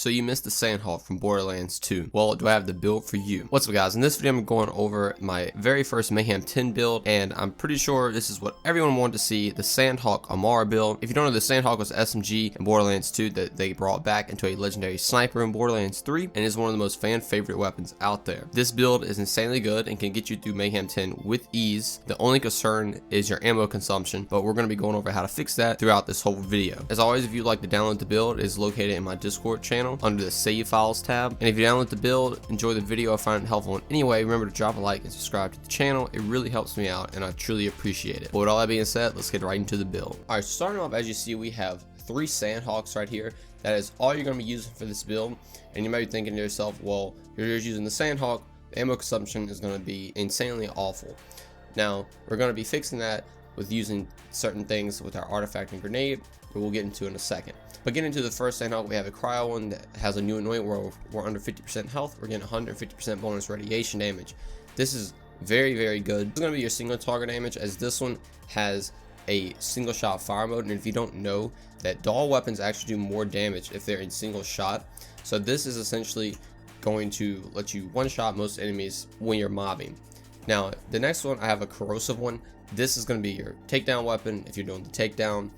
So you missed the Sandhawk from Borderlands 2. Well, do I have the build for you? What's up guys, in this video I'm going over my very first Mayhem 10 build, and I'm pretty sure this is what everyone wanted to see, the Sandhawk Amara build. If you don't know, the Sandhawk was SMG in Borderlands 2 that they brought back into a legendary sniper in Borderlands 3, and is one of the most fan favorite weapons out there. This build is insanely good and can get you through Mayhem 10 with ease. The only concern is your ammo consumption, but we're going to be going over how to fix that throughout this whole video. As always, if you'd like to download the build, it is located in my Discord channel under the Save Files tab. And if you download the build, enjoy the video, or find it helpful in any way, remember to drop a like and subscribe to the channel. It really helps me out and I truly appreciate it. But with all that being said, let's get right into the build. Alright, so starting off, as you see, we have 3 Sandhawks right here. That is all you're going to be using for this build. And you might be thinking to yourself, well, you're just using the Sandhawk, the ammo consumption is going to be insanely awful. Now, we're going to be fixing that with using certain things with our artifact and grenade, but we'll get into in a second. But getting into the first Sandhawk, we have a cryo one that has a new anoint where we're under 50% health. We're getting 150% bonus radiation damage. This is very, very good. It's going to be your single target damage, as this one has a single shot fire mode. And if you don't know, that dual weapons actually do more damage if they're in single shot. So this is essentially going to let you one shot most enemies when you're mobbing. Now, the next one, I have a corrosive one. This is going to be your takedown weapon if you're doing the takedown.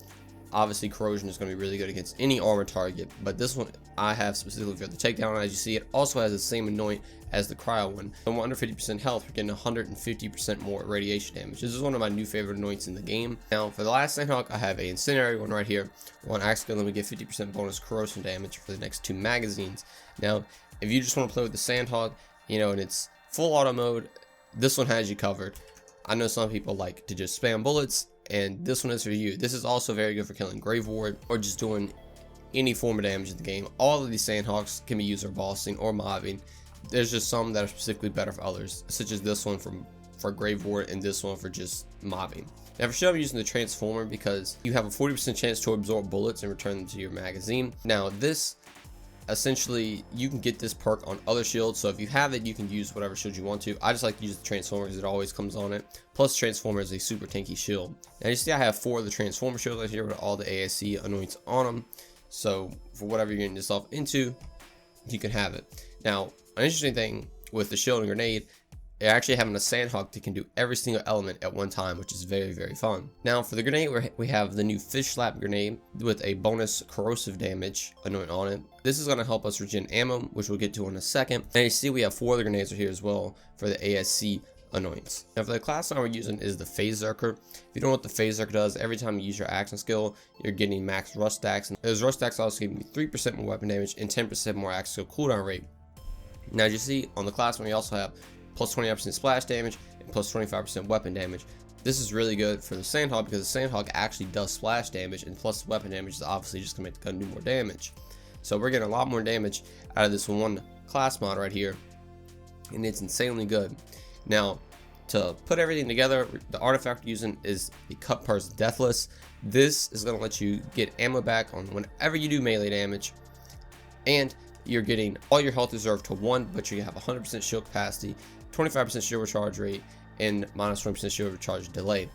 Obviously, corrosion is going to be really good against any armor target, but this one I have specifically for the takedown. As you see, it also has the same anoint as the cryo one. When we're under 50% health, we're getting 150% more radiation damage. This is one of my new favorite anoints in the game. Now, for the last Sandhawk, I have a incendiary one right here. One actually let me get 50% bonus corrosion damage for the next 2 magazines. Now, if you just want to play with the Sandhawk, you know, in its full auto mode, this one has you covered. I know some people like to just spam bullets, and this one is for you. This is also very good for killing Grave Ward or just doing any form of damage in the game. All of these Sandhawks can be used for bossing or mobbing. There's just some that are specifically better for others, such as this one for Grave Ward and this one for just mobbing. Now for sure, I'm using the Transformer because you have a 40% chance to absorb bullets and return them to your magazine. Now this, essentially, you can get this perk on other shields, so if you have it, you can use whatever shield you want to. I just like to use the Transformer because it always comes on it. Plus, Transformer is a super tanky shield. Now you see I have 4 of the Transformer shields right here with all the ASC anoints on them. So for whatever you're getting yourself into, you can have it. Now, an interesting thing with the shield and grenade, you're actually having a Sandhawk that can do every single element at one time, which is very, very fun. Now for the grenade, we have the new Fish Slap grenade with a bonus corrosive damage anoint on it. This is going to help us regen ammo, which we'll get to in a second. And you see we have 4 other grenades right here as well for the ASC anoints. Now for the class we're using is the Phase Zerker. If you don't know what the Phase Zerker does, every time you use your action skill, you're getting max rust stacks. And those rust stacks also give you 3% more weapon damage and 10% more action skill cooldown rate. Now as you see on the class we also have plus 29% splash damage and plus 25% weapon damage. This is really good for the Sandhawk because the Sandhawk actually does splash damage, and plus weapon damage is obviously just going to make the gun do more damage. So we're getting a lot more damage out of this one class mod right here, and it's insanely good. Now to put everything together, the artifact we're using is the Cut Parts Deathless. This is going to let you get ammo back on whenever you do melee damage, and you're getting all your health reserved to 1, but you have 100% shield capacity, 25% shield recharge rate, and minus 20% shield recharge delay.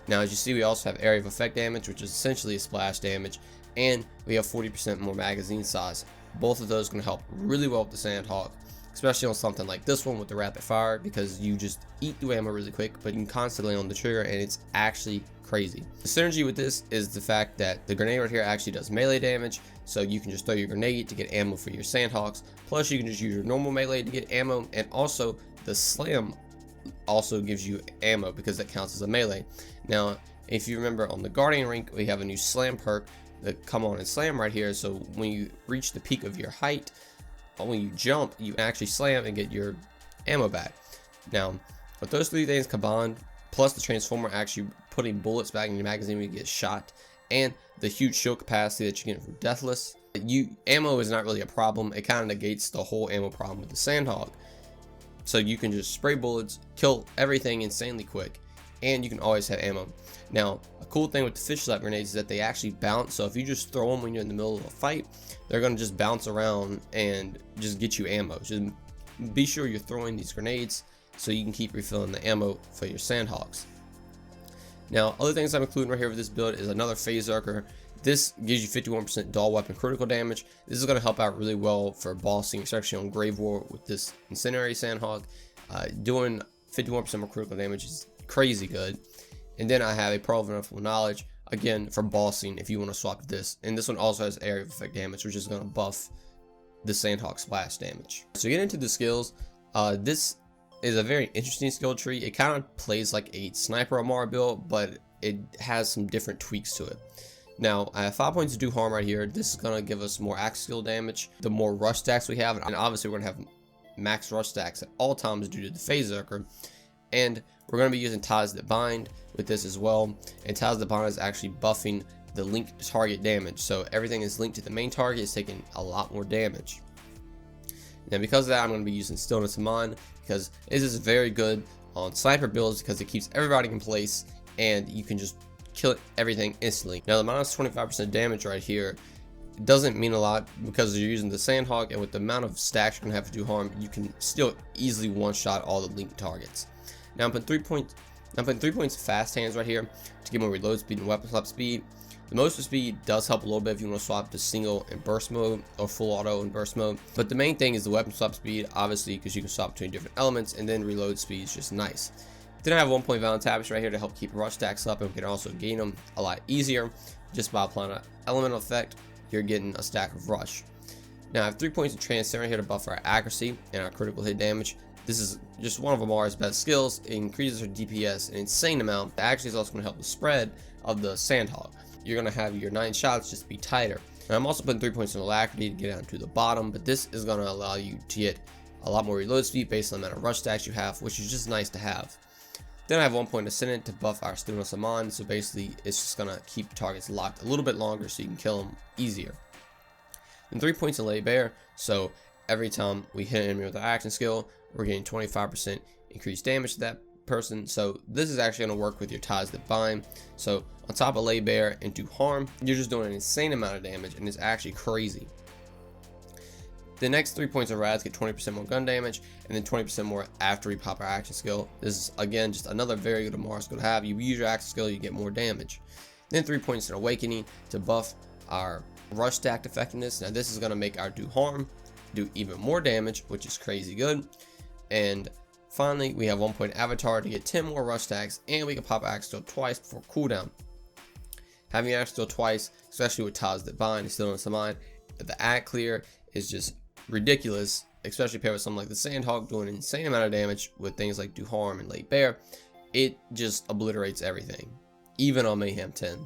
Now as you see, we also have area of effect damage, which is essentially a splash damage, and we have 40% more magazine size. Both of those are going to help really well with the Sandhawk, especially on something like this one with the rapid fire, because you just eat through ammo really quick, but you can constantly on the trigger, and it's actually crazy. The synergy with this is the fact that the grenade right here actually does melee damage, so you can just throw your grenade to get ammo for your Sandhawks, plus you can just use your normal melee to get ammo, and also the slam also gives you ammo because that counts as a melee. Now if you remember, on the Guardian rank we have a new slam perk that come on and slam right here, so when you reach the peak of your height, when you jump, you actually slam and get your ammo back. Now with those 3 things combined, plus the Transformer actually putting bullets back in your magazine when you get shot, and the huge shield capacity that you get from Deathless, ammo is not really a problem. It kind of negates the whole ammo problem with the Sandhawk. So you can just spray bullets, kill everything insanely quick, and you can always have ammo. Now a cool thing with the Fish Slap grenades is that they actually bounce, so if you just throw them when you're in the middle of a fight, they're going to just bounce around and just get you ammo. Just be sure you're throwing these grenades so you can keep refilling the ammo for your Sandhawks. Now other things I'm including right here with this build is another Phase Zerker. This gives you 51% dual weapon critical damage. This is going to help out really well for bossing, especially on Grave War with this Incendiary Sandhawk. Doing 51% more critical damage is crazy good. And then I have a Pearl of Ineffable Knowledge, again for bossing if you want to swap this. And this one also has area of effect damage, which is going to buff the Sandhawk splash damage. So get into the skills. This is a very interesting skill tree. It kind of plays like a sniper Amara build, but it has some different tweaks to it. Now, I have 5 points to do harm right here. This is going to give us more axe skill damage. The more rush stacks we have, and obviously we're going to have max rush stacks at all times due to the phase zerker. And we're going to be using Ties That Bind with this as well. And Ties That Bind is actually buffing the linked target damage. So everything is linked to the main target is taking a lot more damage. Now because of that, I'm going to be using Stillness of Mind, because this is very good on sniper builds because it keeps everybody in place and you can just kill everything instantly. Now the minus 25% damage right here doesn't mean a lot because you're using the Sandhawk, and with the amount of stacks you're going to have to do harm, you can still easily one-shot all the linked targets. Now I'm putting 3 points fast hands right here to get more reload speed and weapon swap speed. The motion speed does help a little bit if you want to swap to single and burst mode or full auto and burst mode. But the main thing is the weapon swap speed, obviously, because you can swap between different elements, and then reload speed is just nice. Then I have 1 point Valent Tabish right here to help keep rush stacks up, and we can also gain them a lot easier just by applying an elemental effect. You're getting a stack of rush. Now I have 3 points of Transcend right here to buff our accuracy and our critical hit damage. This is just one of Amara's best skills. It increases her DPS an insane amount. Actually, it's also going to help the spread of the Sandhawk. You're going to have your 9 shots just be tighter. And I'm also putting 3 points in Alacrity to get down to the bottom, but this is going to allow you to get a lot more reload speed based on the amount of rush stacks you have, which is just nice to have. Then I have 1 point Ascendant to buff our Stillness of Mind, so basically it's just going to keep targets locked a little bit longer so you can kill them easier. And 3 points in Lay Bare, so every time we hit an enemy with our action skill, we're getting 25% increased damage to that person. So this is actually going to work with your Ties That Bind. So on top of Lay Bare and do harm, you're just doing an insane amount of damage, and it's actually crazy. The next 3 points of Rads get 20% more gun damage, and then 20% more after we pop our action skill. This is again just another very good Amara skill to have. You use your action skill, you get more damage. Then 3 points in Awakening to buff our rush stacked effectiveness. Now this is going to make our do harm do even more damage, which is crazy good. And finally, we have 1 point Avatar to get 10 more rush stacks, and we can pop axe skill twice before cooldown. Having axe skill twice, especially with Ties That Bind, is still in some mind. The ad clear is just ridiculous, especially paired with something like the Sandhawk doing an insane amount of damage with things like do harm and Lay Bare. It just obliterates everything, even on Mayhem 10.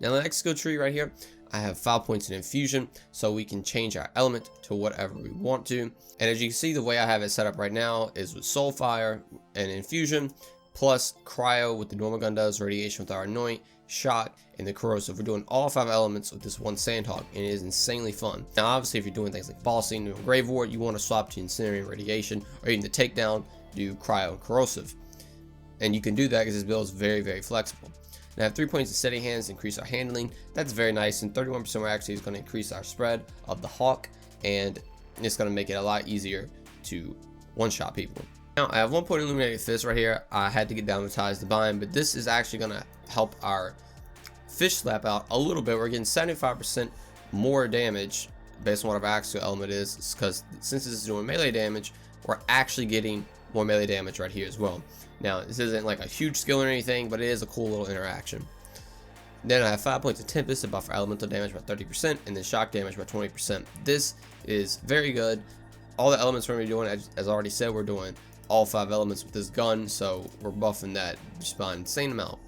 Now the next skill tree right here, I have 5 points in Infusion, so we can change our element to whatever we want to. And as you can see, the way I have it set up right now is with Soulfire and Infusion, plus Cryo with the normal gun does, Radiation with our Anoint, Shot, and the Corrosive. We're doing all 5 elements with this one Sandhawk, and it is insanely fun. Now obviously if you're doing things like bossing, doing Grave War, you want to swap to Incendiary and Radiation, or even the Takedown, do Cryo and Corrosive. And you can do that because this build is very, very flexible. Now I have 3 points of Steady Hands to increase our handling. That's very nice, and 31% more accuracy is going to increase our spread of the Hawk, and it's going to make it a lot easier to one-shot people. Now I have 1 point Illuminated Fist right here. I had to get down to Ties That Bind, but this is actually going to help our Fish Slap out a little bit. We're getting 75% more damage based on what our axial element is, because since this is doing melee damage, we're actually getting more melee damage right here as well. Now this isn't like a huge skill or anything, but it is a cool little interaction. Then I have 5 points of Tempest to buff our elemental damage by 30%, and then shock damage by 20%. This is very good. All the elements we're going to be doing, as I already said, we're doing all 5 elements with this gun, so we're buffing that just by an insane amount.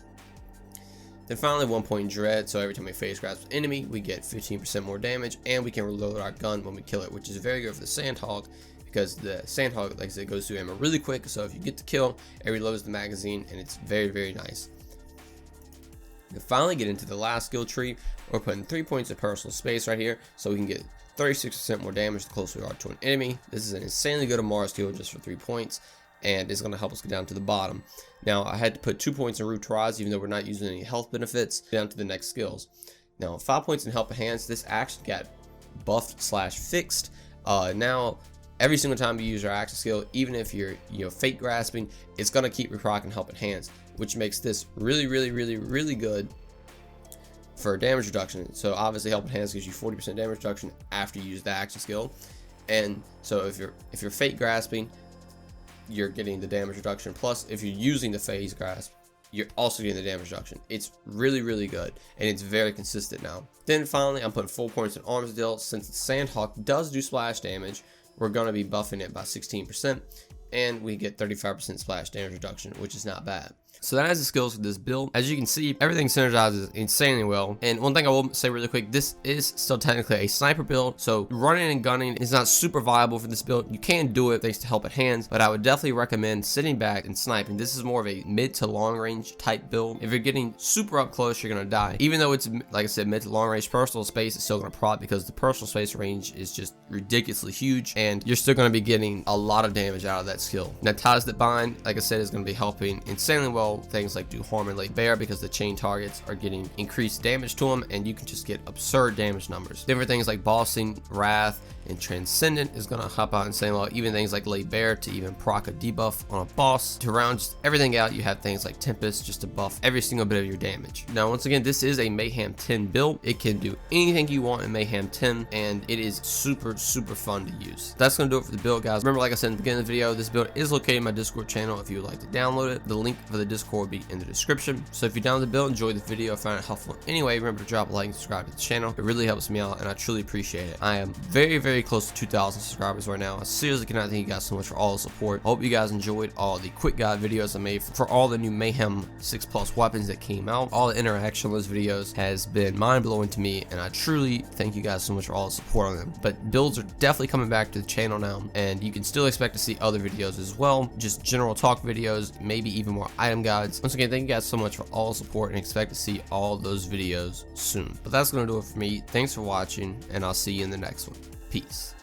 Then finally 1 point Dread, so every time we face grabs an enemy, we get 15% more damage, and we can reload our gun when we kill it, which is very good for the Sandhawk, because the Sandhawk, like I said, goes through ammo really quick, so if you get the kill, it reloads the magazine, and it's very, very nice. And finally get into the last skill tree. We're putting 3 points of personal space right here, so we can get 36% more damage the closer we are to an enemy. This is an insanely good Amara skill just for 3 points, and it's going to help us get down to the bottom. Now I had to put 2 points in Root to Rise, even though we're not using any health benefits, down to the next skills. Now 5 points in Helping Hands. This actually got buffed / fixed. Now every single time you use your action skill, even if you're fake grasping, it's going to keep reproccing Helping Hands, which makes this really, really, really, really good for damage reduction. So obviously helping hands gives you 40% damage reduction after you use the action skill. And so if you're fate grasping, you're getting the damage reduction. Plus, if you're using the phase grasp, you're also getting the damage reduction. It's really, really good, and it's very consistent now. Then finally, I'm putting full points in arms deal. Since the Sandhawk does do splash damage, we're going to be buffing it by 16%, and we get 35% splash damage reduction, which is not bad. So that has the skills for this build. As you can see, everything synergizes insanely well. And one thing I will say really quick, this is still technically a sniper build, so running and gunning is not super viable for this build. You can do it thanks to help at hands, but I would definitely recommend sitting back and sniping. This is more of a mid to long range type build. If you're getting super up close, you're gonna die. Even though it's, like I said, mid to long range, personal space is still gonna prod because the personal space range is just ridiculously huge, and you're still gonna be getting a lot of damage out of that skill. Now ties that bind, like I said, is gonna be helping insanely well things like do harm and lay bare, because the chain targets are getting increased damage to them, and you can just get absurd damage numbers. Different things like bossing, wrath, and transcendent is gonna hop out insane well. Even things like lay bare to even proc a debuff on a boss. To round just everything out, you have things like tempest just to buff every single bit of your damage. Now once again, this is a Mayhem 10 build. It can do anything you want in Mayhem 10, and it is super fun to use. That's gonna do it for the build, guys. Remember, like I said in the beginning of the video, this build is located in my Discord channel if you would like to download it. The link for the Discord will be in the description. So if you download the build, enjoyed the video, found it helpful anyway, remember to drop a like and subscribe to the channel. It really helps me out, and I truly appreciate it. I am very close to 2,000 subscribers right now. I seriously cannot thank you guys so much for all the support. I hope you guys enjoyed all the quick guide videos I made for all the new Mayhem 6+ weapons that came out. All the interaction on those videos has been mind-blowing to me, and I truly thank you guys so much for all the support on them. But builds are definitely coming back to the channel now, and you can still expect to see other videos as well, just general talk videos, maybe even more item guides. Once again, thank you guys so much for all the support, and expect to see all those videos soon. But that's gonna do it for me. Thanks for watching, and I'll see you in the next one. Peace.